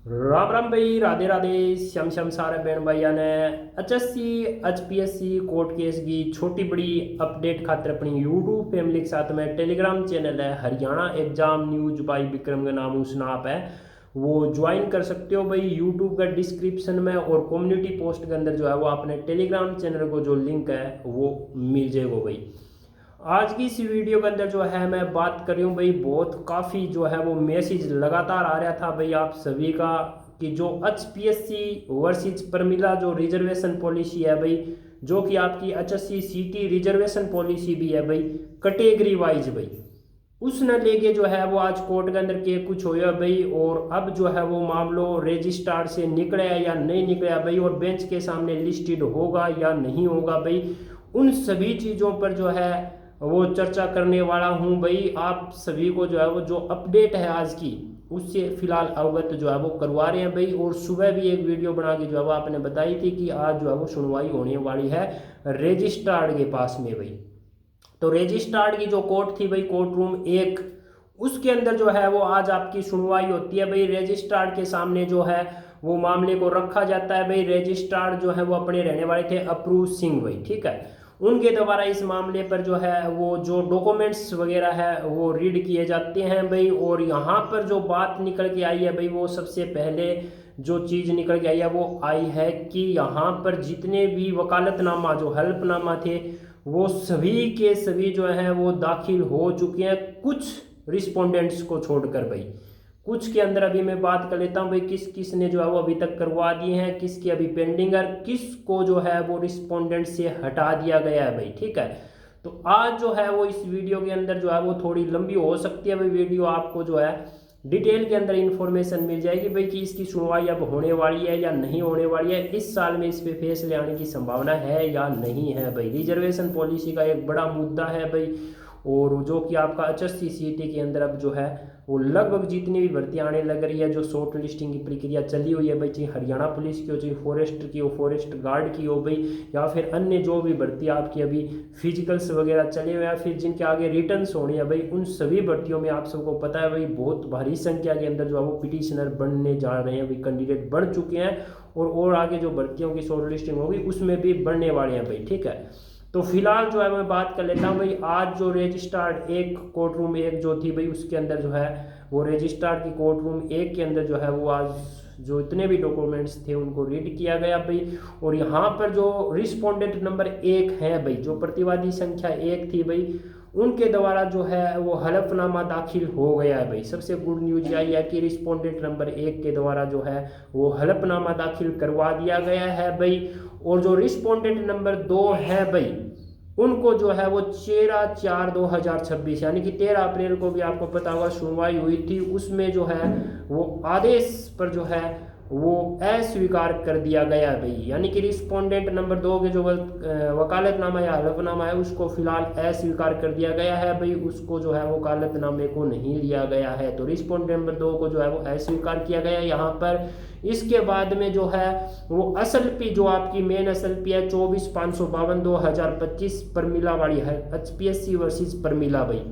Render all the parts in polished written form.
राम राम भाई, राधे राधे, श्याम श्याम सारे बहन भाइयों ने एचएससी एचपीएससी कोर्ट केस की छोटी बड़ी अपडेट खातर अपनी यूट्यूब फैमिली के साथ में टेलीग्राम चैनल है Haryana exam news by Vikram का नाम उस नाप है, वो ज्वाइन कर सकते हो भाई। यूट्यूब का डिस्क्रिप्शन में और कम्युनिटी पोस्ट के अंदर जो है वो अपने टेलीग्राम चैनल को जो लिंक है वो मिल जाएगा भाई। आज की इस वीडियो के अंदर जो है मैं बात कर रही हूँ भाई, बहुत काफ़ी जो है वो मैसेज लगातार आ रहा था भाई आप सभी का कि जो एचपीएससी वर्सेस प्रमिला जो रिजर्वेशन पॉलिसी है भाई, जो कि आपकी एचएससी सीटी रिजर्वेशन पॉलिसी भी है भाई कैटेगरी वाइज भाई, उसने लेके जो है वो आज कोर्ट के अंदर के कुछ होया भाई। और अब जो है वो मामलो रजिस्ट्रार से निकले या नहीं निकले भाई, और बेंच के सामने लिस्टेड होगा या नहीं होगा भाई, उन सभी चीज़ों पर जो है वो चर्चा करने वाला हूँ भाई। आप सभी को जो है वो जो अपडेट है आज की उससे फिलहाल अवगत जो है वो करवा रहे हैं भाई। और सुबह भी एक वीडियो बना के जो है वो आपने बताई थी कि आज जो है वो सुनवाई होने वाली है रजिस्ट्रार के पास में भाई। तो रजिस्ट्रार की जो कोर्ट थी भाई, कोर्ट रूम 1, उसके अंदर जो है वो आज आपकी सुनवाई होती है भाई। रजिस्ट्रार के सामने जो है वो मामले को रखा जाता है भाई। रजिस्ट्रार जो है वो अपने रहने वाले थे अप्रूव सिंह भाई, ठीक है। उनके द्वारा इस मामले पर जो है वो जो डॉक्यूमेंट्स वगैरह है वो रीड किए जाते हैं भाई। और यहाँ पर जो बात निकल के आई है भाई, वो सबसे पहले जो चीज़ निकल के आई है वो आई है कि यहाँ पर जितने भी वकालतनामा जो हल्फनामा थे वो सभी के सभी जो हैं वो दाखिल हो चुके हैं, कुछ रिस्पोंडेंट्स को छोड़कर भाई। कुछ के अंदर अभी मैं बात कर लेता हूँ भाई, किस किस ने जो है वो अभी तक करवा दिए हैं, किसकी अभी पेंडिंग है, किस को जो है वो रिस्पोंडेंट से हटा दिया गया है भाई, ठीक है। तो आज जो है वो इस वीडियो के अंदर जो है वो थोड़ी लंबी हो सकती है भाई वीडियो, आपको जो है डिटेल के अंदर इंफॉर्मेशन मिल जाएगी भाई कि इसकी सुनवाई अब होने वाली है या नहीं होने वाली है, इस साल में इस पे फैसले आने की संभावना है या नहीं है भाई। रिजर्वेशन पॉलिसी का एक बड़ा मुद्दा है भाई, और जो कि आपका एचएससी सीटी के अंदर अब जो है वो लगभग जितनी भी भर्ती आने लग रही है, जो शॉर्ट लिस्टिंग की प्रक्रिया चली हुई है भाई, चाहे हरियाणा पुलिस की हो, चाहे फॉरेस्ट की हो, फॉरेस्ट गार्ड की हो भाई, या फिर अन्य जो भी भर्ती आपकी अभी फिजिकल्स वगैरह चले हुए हैं, फिर जिनके आगे रिटर्न्स होने हैं भाई, उन सभी भर्तियों में आप सबको पता है भाई बहुत भारी संख्या के अंदर जो है वो पिटिशनर बनने जा रहे हैं भाई, कैंडिडेट बढ़ चुके हैं। और आगे जो भर्तियों की शॉर्ट लिस्टिंग होगी उसमें भी बढ़ने वाले हैं भाई, ठीक है। तो फिलहाल जो है मैं बात कर लेता हूँ भाई, आज जो रजिस्ट्रार 1 कोर्ट रूम 1 जो थी भाई, उसके अंदर जो है वो रजिस्ट्रार की कोर्ट रूम 1 के अंदर जो है वो आज जो इतने भी डॉक्यूमेंट्स थे उनको रीड किया गया भाई। और यहाँ पर जो रिस्पोंडेंट नंबर 1 है भाई, जो प्रतिवादी संख्या 1 थी भाई, उनके द्वारा जो है वो हलफनामा दाखिल हो गया है भाई। सबसे गुड न्यूज यही है कि रिस्पोंडेंट नंबर 1 के द्वारा जो है वो हलफनामा दाखिल करवा दिया गया है भाई। और जो रिस्पोंडेंट नंबर 2 है भाई, उनको जो है वो 13/4/2026 यानी कि 13 अप्रैल को भी आपको पता होगा सुनवाई हुई थी, उसमें जो है वो आदेश पर जो है वो अस्वीकार कर दिया गया है भाई। यानी कि रिस्पोंडेंट नंबर 2 के जो वकालतनामा या हलफनामा है उसको फिलहाल अस्वीकार कर दिया गया है भाई, उसको जो है वकालतनामे को नहीं लिया गया है। तो रिस्पोंडेंट नंबर 2 को जो है वो अस्वीकार किया गया है यहाँ पर। इसके बाद में जो है वो असल पी जो आपकी मेन असल पी है 24,552/2025 प्रमिला वाली है, एचपीएससी वर्सेस प्रमिला भाई।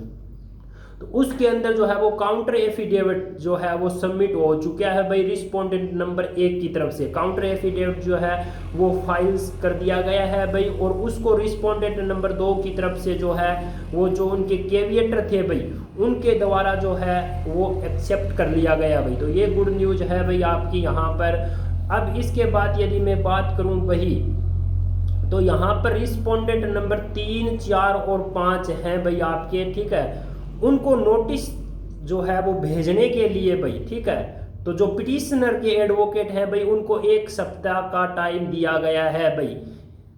तो उसके अंदर जो है वो काउंटर एफिडेविट जो है वो सबमिट हो चुका है भाई रिस्पोंडेंट नंबर 1 की तरफ से। काउंटर एफिडेविट जो है वो फाइल्स कर दिया गया है भाई, और उसको रिस्पोंडेंट नंबर 2 की तरफ से जो है वो जो उनके कैविएटर थे भाई, उनके द्वारा जो है वो एक्सेप्ट कर लिया गया भाई। तो ये गुड न्यूज है भाई आपकी यहाँ पर। अब इसके बाद यदि मैं बात करूँ वही, तो यहाँ पर रिस्पोंडेंट नंबर 3, 4 और 5 हैं भाई आपके, ठीक है। उनको नोटिस जो है वो भेजने के लिए भाई, ठीक है, तो जो पिटिशनर के एडवोकेट हैं भाई उनको 1 सप्ताह का टाइम दिया गया है भाई।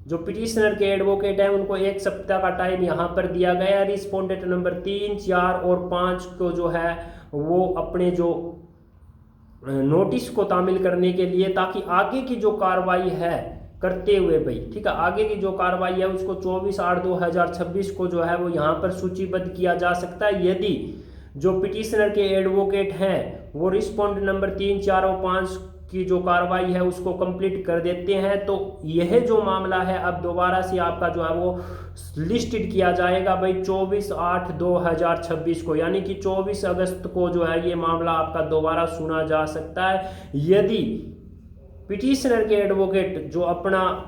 जो पिटिशनर के एडवोकेट हैं उनको 1 सप्ताह का टाइम यहाँ पर दिया गया है। रिस्पोंडेंट नंबर 3, 4 और 5 को जो है वो अपने जो नोटिस को तामील करने के लिए, ताकि आगे की जो कार्रवाई है करते हुए भाई, ठीक है, आगे की जो कार्रवाई है उसको 24/8/2026 को जो है वो यहाँ पर सूचीबद्ध किया जा सकता है, यदि जो पिटिशनर के एडवोकेट हैं वो रिस्पोंडेंट नंबर 3, 4 और 5 की जो कार्रवाई है उसको कंप्लीट कर देते हैं। तो यह जो मामला है अब दोबारा से आपका जो है वो लिस्टेड किया जाएगा भाई 24/8/2026 को, यानी कि 24 अगस्त को जो है ये मामला आपका दोबारा सुना जा सकता है। यदि पिटिशनर के एडवोकेट जो अपना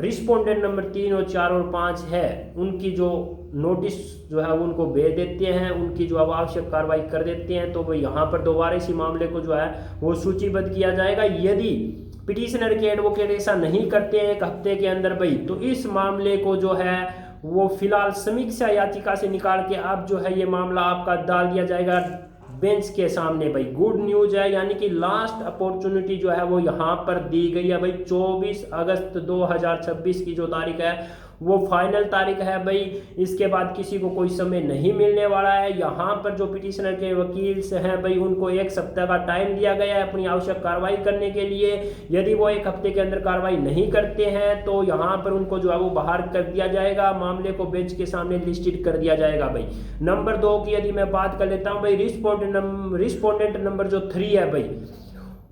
रिस्पोंडेंट नंबर 3 और 4 और 5 है उनकी जो नोटिस जो है उनको भेज देते हैं, उनकी जो आवश्यक कार्रवाई कर देते हैं, तो भाई यहाँ पर दोबारा इसी मामले को जो है वो सूचीबद्ध किया जाएगा। यदि पिटिशनर के एडवोकेट ऐसा नहीं करते हैं 1 हफ्ते के अंदर भाई, तो इस मामले को जो है वो फिलहाल समीक्षा याचिका से निकाल के अब जो है ये मामला आपका डाल दिया जाएगा बेंच के सामने। भाई गुड न्यूज है, यानी कि लास्ट अपॉर्चुनिटी जो है वो यहाँ पर दी गई है भाई। 24 अगस्त 2026 की जो तारीख है वो फाइनल तारीख है भाई। इसके बाद किसी को कोई समय नहीं मिलने वाला है। यहाँ पर जो पिटिशनर के वकील से हैं भाई उनको 1 सप्ताह का टाइम दिया गया है अपनी आवश्यक कार्रवाई करने के लिए। यदि वो 1 हफ्ते के अंदर कार्रवाई नहीं करते हैं तो यहाँ पर उनको जो है वो बाहर कर दिया जाएगा, मामले को बेंच के सामने लिस्टेड कर दिया जाएगा भाई। नंबर 2 की यदि मैं बात कर लेता हूँ भाई, रिस्पोंडेंट नंबर जो 3 है भाई,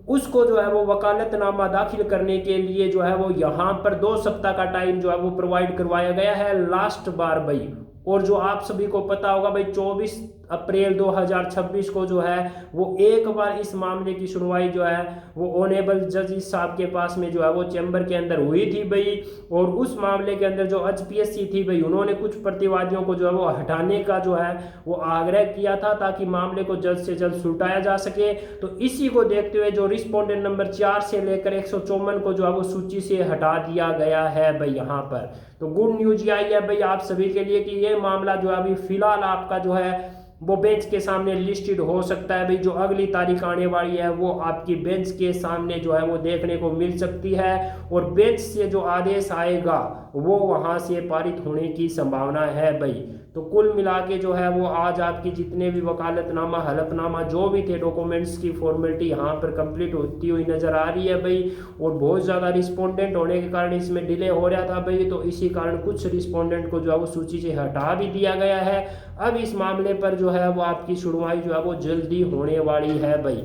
उसको जो है वो वकालतनामा दाखिल करने के लिए जो है वो यहाँ पर 2 सप्ताह का टाइम जो है वो प्रोवाइड करवाया गया है लास्ट बार भाई। और जो आप सभी को पता होगा भाई 24 अप्रैल 2026 को जो है वो एक बार इस मामले की सुनवाई जो है वो ऑनेबल जज साहब के पास में जो है वो चैम्बर के अंदर हुई थी भाई। और उस मामले के अंदर जो HPSC थी भाई उन्होंने कुछ प्रतिवादियों को जो है वो हटाने का जो है वो आग्रह किया था ताकि मामले को जल्द से जल्द सुलटाया जा सके। तो इसी को देखते हुए जो रिस्पोंडेंट नंबर 4 से लेकर 154 को जो है वो सूची से हटा दिया गया है भाई यहाँ पर। तो गुड न्यूज ये आई है भाई आप सभी के लिए कि ये मामला जो है अभी फिलहाल आपका जो है वो बेंच के सामने लिस्टेड हो सकता है भाई। जो अगली तारीख आने वाली है वो आपकी बेंच के सामने जो है वो देखने को मिल सकती है और बेंच से जो आदेश आएगा वो वहां से पारित होने की संभावना है भाई। तो कुल मिला के जो है वो आज आपकी जितने भी वकालतनामा हलफनामा जो भी थे डॉक्यूमेंट्स की फॉर्मेलिटी यहाँ पर कंप्लीट होती हुई नजर आ रही है भाई। और बहुत ज़्यादा रिस्पोंडेंट होने के कारण इसमें डिले हो रहा था भाई, तो इसी कारण कुछ रिस्पोंडेंट को जो है वो सूची से हटा भी दिया गया है। अब इस मामले पर जो है वो आपकी सुनवाई जो है वो जल्दी होने वाली है भाई,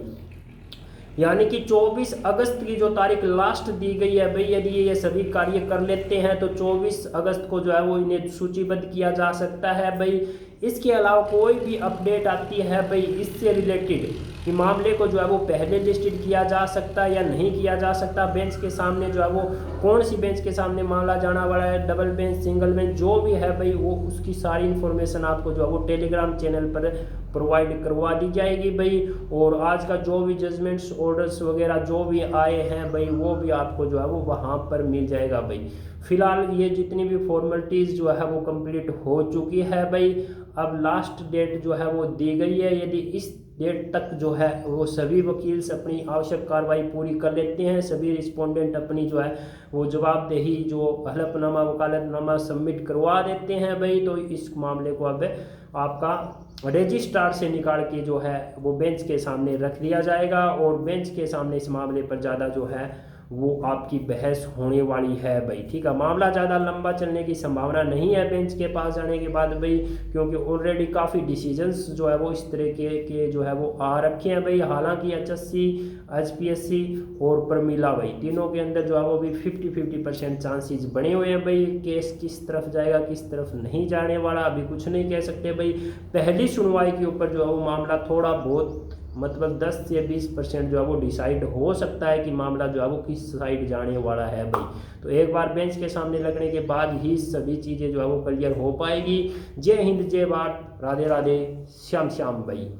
यानी कि 24 अगस्त की जो तारीख लास्ट दी गई है भाई। यदि ये सभी कार्य कर लेते हैं तो 24 अगस्त को जो है वो इन्हें सूचीबद्ध किया जा सकता है भाई। इसके अलावा कोई भी अपडेट आती है भाई इससे रिलेटेड कि मामले को जो है वो पहले लिस्टेड किया जा सकता है या नहीं किया जा सकता, बेंच के सामने जो है वो कौन सी बेंच के सामने मामला जाना वाला है, डबल बेंच सिंगल बेंच जो भी है भाई, वो उसकी सारी इन्फॉर्मेशन आपको जो है वो टेलीग्राम चैनल पर प्रोवाइड करवा दी जाएगी भाई। और आज का जो भी जजमेंट्स ऑर्डर्स वगैरह जो भी आए हैं भाई वो भी आपको जो है वो वहाँ पर मिल जाएगा भाई। फिलहाल ये जितनी भी फॉर्मेलिटीज़ जो है वो कंप्लीट हो चुकी है भाई। अब लास्ट डेट जो है वो दी गई है। यदि इस डेट तक जो है वो सभी वकील अपनी आवश्यक कार्रवाई पूरी कर लेते हैं, सभी रिस्पोंडेंट अपनी जो है वो जवाबदेही जो हलफनामा वकालतनामा सबमिट करवा देते हैं भाई, तो इस मामले को अब आपका रजिस्ट्रार से निकाल के जो है वो बेंच के सामने रख दिया जाएगा और बेंच के सामने इस मामले पर ज़्यादा जो है वो आपकी बहस होने वाली है भाई। ठीक है, मामला ज़्यादा लंबा चलने की संभावना नहीं है बेंच के पास जाने के बाद भाई, क्योंकि ऑलरेडी काफ़ी डिसीजंस जो है वो इस तरह के जो है वो आ रखे हैं भाई। हालांकि HSC HPSC और प्रमिला भाई तीनों के अंदर जो है वो भी 50-50% चांसेस बने हुए हैं भाई। केस किस तरफ जाएगा किस तरफ नहीं जाने वाला अभी कुछ नहीं कह सकते भाई। पहली सुनवाई के ऊपर जो है वो मामला थोड़ा बहुत मतलब 10 से 20% जो है वो डिसाइड हो सकता है कि मामला जो है वो किस साइड जाने वाला है भाई। तो एक बार बेंच के सामने लगने के बाद ही सभी चीज़ें जो है वो क्लियर हो पाएगी। जय हिंद, जय भारत, राधे राधे, श्याम श्याम भाई।